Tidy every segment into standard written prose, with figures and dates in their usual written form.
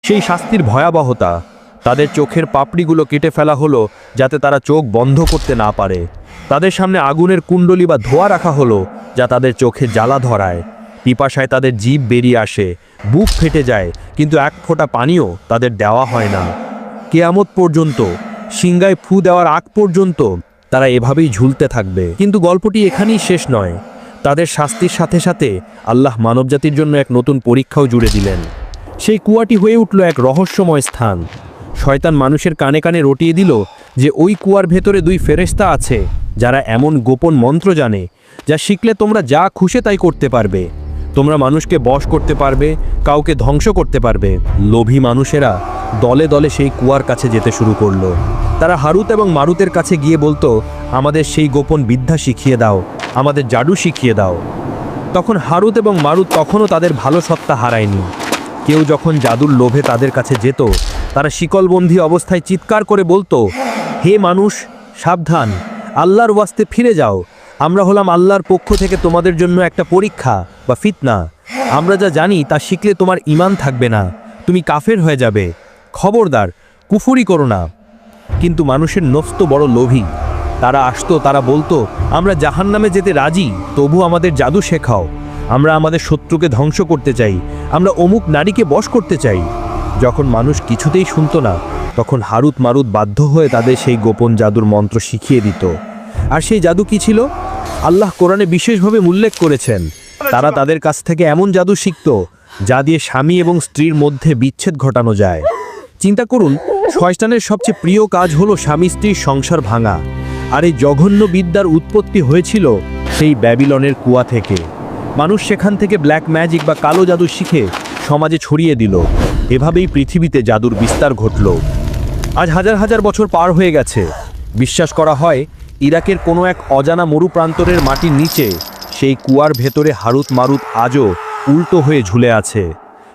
সেই শাস্তির ভয়াবহতা, তাদের চোখের পাপড়িগুলো কেটে ফেলা হলো যাতে তারা চোখ বন্ধ করতে না পারে। তাদের সামনে আগুনের কুণ্ডলি বা ধোঁয়া রাখা হলো যা তাদের চোখে জ্বালা ধরায়। পিপাসায় তাদের জিভ বেরিয়ে আসে, বুক ফেটে যায়, কিন্তু এক ফোঁটা পানিও তাদের দেওয়া হয় না। কেয়ামত পর্যন্ত, সিংগায় ফু দেওয়ার আগ পর্যন্ত তারা এভাবেই ঝুলতে থাকবে। কিন্তু গল্পটি এখানেই শেষ নয়। তাদের শাস্তির সাথে সাথে আল্লাহ মানবজাতির জন্য এক নতুন পরীক্ষাও জুড়ে দিলেন। সেই কুয়াটি হয়ে উঠল এক রহস্যময় স্থান। শয়তান মানুষের কানে কানে রটিয়ে দিল যে ওই কুয়ার ভেতরে দুই ফেরেশতা আছে যারা এমন গোপন মন্ত্র জানে যা শিখলে তোমরা যা খুশি তাই করতে পারবে। তোমরা মানুষকে বশ করতে পারবে, কাউকে ধ্বংস করতে পারবে। লোভী মানুষেরা দলে দলে সেই কুয়ার কাছে যেতে শুরু করলো। তারা হারুত এবং মারুতের কাছে গিয়ে বলতো, আমাদের সেই গোপন বিদ্যা শিখিয়ে দাও, আমাদের জাদু শিখিয়ে দাও। তখন হারুত এবং মারুত তখনও তাদের ভালো সত্তা হারায়নি। কেউ যখন জাদুর লোভে তাদের কাছে যেত, তারা শিকলবন্দি অবস্থায় চিৎকার করে বলতো, হে মানুষ, সাবধান, আল্লাহর ওয়াস্তে ফিরে যাও। আমরা হলাম আল্লাহর পক্ষ থেকে তোমাদের জন্য একটা পরীক্ষা বা ফিতনা। আমরা যা জানি তা শিখলে তোমার ঈমান থাকবে না, তুমি কাফের হয়ে যাবে। খবরদার, কুফরি করো না। কিন্তু মানুষের নফস তো বড় লোভী। তারা আসতো, তারা বলতো, আমরা জাহান্নামে যেতে রাজি, তবু আমাদের জাদু শেখাও। আমরা আমাদের শত্রুকে ধ্বংস করতে চাই, আমরা অমুক নারীকে বশ করতে চাই। যখন মানুষ কিছুতেই শুনতো না, তখন হারুত মারুত বাধ্য হয়ে তাদের সেই গোপন জাদুর মন্ত্র শিখিয়ে দিত। আর সেই জাদু কি ছিল? আল্লাহ কোরআনে বিশেষভাবে উল্লেখ করেছেন, তারা তাদের কাছ থেকে এমন জাদু শিখত যা দিয়ে স্বামী এবং স্ত্রীর মধ্যে বিচ্ছেদ ঘটানো যায়। চিন্তা করুন, শয়তানের সবচেয়ে প্রিয় কাজ হলো স্বামী স্ত্রীর সংসার ভাঙা। আর এই জঘন্য বিদ্যার উৎপত্তি হয়েছিল সেই ব্যাবিলনের কুয়া থেকে। মানুষ সেখান থেকে ব্ল্যাক ম্যাজিক বা কালো জাদু শিখে সমাজে ছড়িয়ে দিল। এভাবেই পৃথিবীতে জাদুর বিস্তার ঘটল। আজ হাজার হাজার বছর পার হয়ে গেছে। বিশ্বাস করা হয় ইরাকের কোনো এক অজানা মরুপ্রান্তরের মাটির নিচে সেই কুয়ার ভেতরে হারুত মারুত আজও উল্টো হয়ে ঝুলে আছে।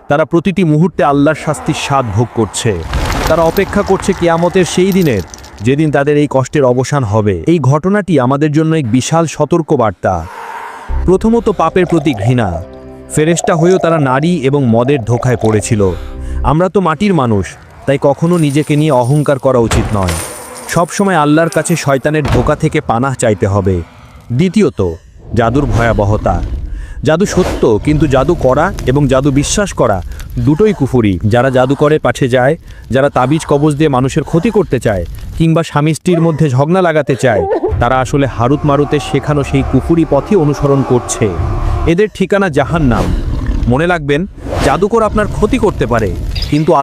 তারা প্রতিটি মুহূর্তে আল্লাহর শাস্তির স্বাদ ভোগ করছে। তারা অপেক্ষা করছে কিয়ামতের সেই দিনের, যেদিন তাদের এই কষ্টের অবসান হবে। এই ঘটনাটি আমাদের জন্য এক বিশাল সতর্কবার্তা। প্রথমত, পাপের প্রতি ঘৃণা। ফেরেশতা হয়েও তারা নারী এবং মদের ধোঁকায় পড়েছিল। আমরা তো মাটির মানুষ, তাই কখনো নিজেকে নিয়ে অহংকার করা উচিত নয়। সবসময় আল্লাহর কাছে শয়তানের ধোঁকা থেকে পানাহ চাইতে হবে। দ্বিতীয়ত, জাদুর ভয়াবহতা। জাদু সত্য, কিন্তু জাদু করা এবং জাদু বিশ্বাস করা দুটোই কুফরি। যারা জাদু করে পাঠে যায়, যারা তাবিজ কবজ দিয়ে মানুষের ক্ষতি করতে চায়, কিংবা স্বামী স্ত্রীর মধ্যে ঝগড়া লাগাতে চায়, তারা আসলে হারুত মারুতের শেখানো সেই কুফরি পথই অনুসরণ করছে। এদের ঠিকানা জাহান্নাম। মনে রাখবেন, জাদুকর আপনার ক্ষতি করতে পারে, কিন্তু